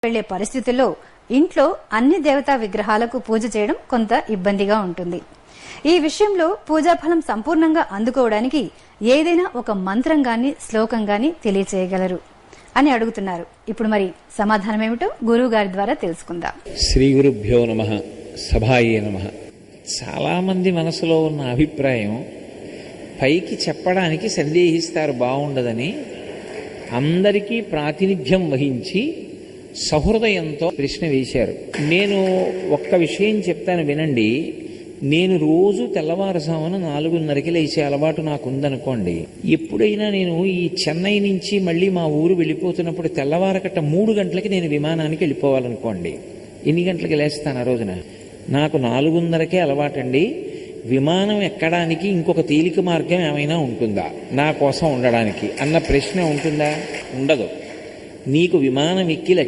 వెళ్లే పరిస్థితుల్లో ఇంట్లో అన్ని దేవతా విగ్రహాలకు పూజ చేయడం కొంత ఇబ్బందిగా ఉంటుంది. ఈ విషయంలో పూజాఫలం సంపూర్ణంగా అందుకోవడానికి ఏదైనా ఒక మంత్రం గాని శ్లోకం గాని తెలియచేయగలరు అని అడుగుతున్నారు. ఇప్పుడు మరి సమాధానం ఏమిటో గురువు గారి ద్వారా తెలుసుకుందాం. శ్రీ గురుభ్యో నమః. సభాయే నమః. చాలా మంది మనసులో ఉన్న అభిప్రాయం పైకి చెప్పడానికి సందేహిస్తారు బాగుండదని, అందరికీ ప్రాతినిధ్యం వహించి సహృదయంతో ప్రశ్న వేశారు. నేను ఒక్క విషయం చెప్తాను వినండి. నేను రోజు తెల్లవారుజామున 4:30కి లేచే అలవాటు నాకుందనుకోండి. ఎప్పుడైనా నేను ఈ చెన్నై నుంచి మళ్ళీ మా ఊరు వెళ్ళిపోతున్నప్పుడు తెల్లవారకట్ట 3 గంటలకి నేను విమానానికి వెళ్ళిపోవాలనుకోండి. ఎన్ని గంటలకి లేస్తాను ఆ రోజున? నాకు 4:30కే అలవాటండి. విమానం ఎక్కడానికి ఇంకొక తేలిక మార్గం ఏమైనా ఉంటుందా నా కోసం ఉండడానికి అన్న ప్రశ్న ఉంటుందా? ఉండదు. నీకు విమానం ఎక్కి